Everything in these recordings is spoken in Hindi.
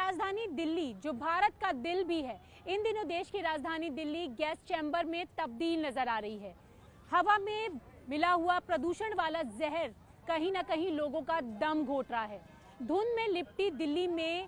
राजधानी दिल्ली जो भारत का दिल भी है, इन दिनों देश की राजधानी दिल्ली गैस चैम्बर में तब्दील नजर आ रही है। हवा में मिला हुआ प्रदूषण वाला जहर कहीं ना कहीं लोगों का दम घोट रहा है। धुंध में लिपटी दिल्ली में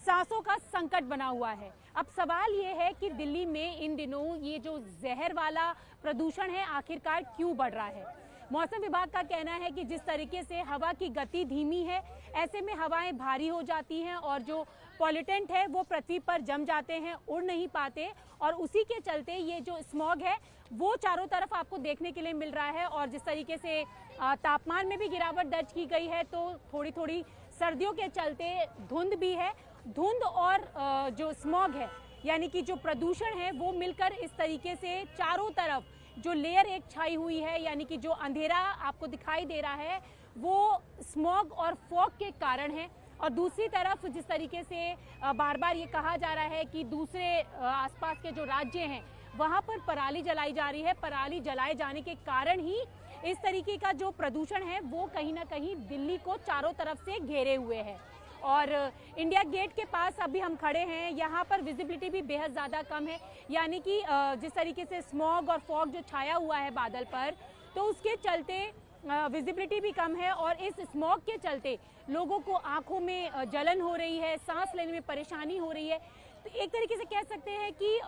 सांसों का संकट बना हुआ है। अब सवाल ये है कि दिल्ली में इन दिनों ये जो जहर वाला प्रदूषण है आखिरकार क्यों बढ़ रहा है। मौसम विभाग का कहना है कि जिस तरीके से हवा की गति धीमी है, ऐसे में हवाएं भारी हो जाती हैं और जो पॉल्यूटेंट है वो पृथ्वी पर जम जाते हैं, उड़ नहीं पाते, और उसी के चलते ये जो स्मॉग है वो चारों तरफ आपको देखने के लिए मिल रहा है। और जिस तरीके से तापमान में भी गिरावट दर्ज की गई है, तो थोड़ी थोड़ी सर्दियों के चलते धुंध भी है। धुंध और जो स्मॉग है यानी कि जो प्रदूषण है वो मिलकर इस तरीके से चारों तरफ जो लेयर एक छाई हुई है, यानी कि जो अंधेरा आपको दिखाई दे रहा है वो स्मॉग और फॉग के कारण है। और दूसरी तरफ जिस तरीके से बार बार ये कहा जा रहा है कि दूसरे आसपास के जो राज्य हैं वहाँ पर पराली जलाई जा रही है, पराली जलाए जाने के कारण ही इस तरीके का जो प्रदूषण है वो कहीं ना कहीं दिल्ली को चारों तरफ से घेरे हुए है। और इंडिया गेट के पास अभी हम खड़े हैं, यहाँ पर विजिबिलिटी भी बेहद ज़्यादा कम है, यानी कि जिस तरीके से स्मॉग और फॉग जो छाया हुआ है बादल पर, तो उसके चलते विजिबिलिटी भी कम है। और इस स्मॉग के चलते लोगों को आंखों में जलन हो रही है, सांस लेने में परेशानी हो रही है। तो एक तरीके से कह सकते हैं कि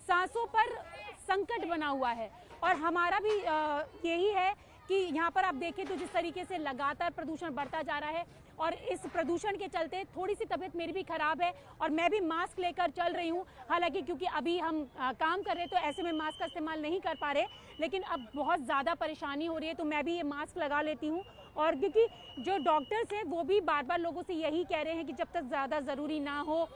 सांसों पर संकट बना हुआ है। और हमारा भी यही है कि यहाँ पर आप देखें तो जिस तरीके से लगातार प्रदूषण बढ़ता जा रहा है, और इस प्रदूषण के चलते थोड़ी सी तबीयत मेरी भी खराब है और मैं भी मास्क लेकर चल रही हूँ। हालांकि क्योंकि अभी हम काम कर रहे हैं तो ऐसे में मास्क का इस्तेमाल नहीं कर पा रहे, लेकिन अब बहुत ज़्यादा परेशानी हो रही है तो मैं भी ये मास्क लगा लेती हूँ। और क्योंकि जो डॉक्टर्स हैं वो भी बार बार लोगों से यही कह रहे हैं कि जब तक ज़्यादा ज़रूरी ना हो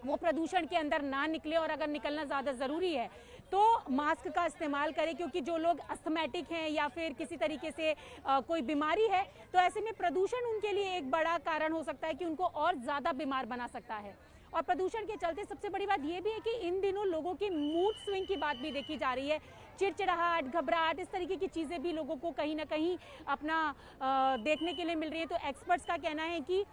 वो प्रदूषण के अंदर ना निकले, और अगर निकलना ज़्यादा ज़रूरी है तो मास्क का इस्तेमाल करें। क्योंकि जो लोग अस्थमैटिक हैं या फिर किसी तरीके से कोई बीमारी है, तो ऐसे में प्रदूषण उनके लिए एक बड़ा कारण हो सकता है कि उनको और ज़्यादा बीमार बना सकता है। और प्रदूषण के चलते सबसे बड़ी बात यह भी है कि इन दिनों लोगों की मूड स्विंग की बात भी देखी जा रही है। चिड़चिड़ाहट, घबराहट, इस तरीके की चीज़ें भी लोगों को कहीं ना कहीं अपना देखने के लिए मिल रही है। तो एक्सपर्ट्स का कहना है कि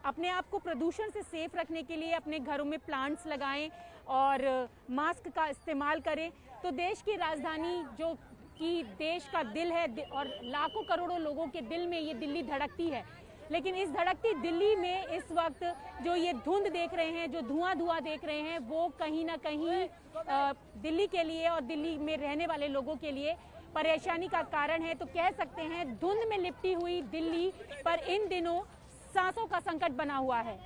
अपने आप को प्रदूषण से सेफ रखने के लिए अपने घरों में प्लांट्स लगाएं और मास्क का इस्तेमाल करें। तो देश की राजधानी जो कि देश का दिल है और लाखों करोड़ों लोगों के दिल में ये दिल्ली धड़कती है, लेकिन इस धड़कती दिल्ली में इस वक्त जो ये धुंध देख रहे हैं, जो धुआं देख रहे हैं, वो कहीं ना कहीं दिल्ली के लिए और दिल्ली में रहने वाले लोगों के लिए परेशानी का कारण है। तो कह सकते हैं धुंध में लिपटी हुई दिल्ली पर इन दिनों सांसों का संकट बना हुआ है।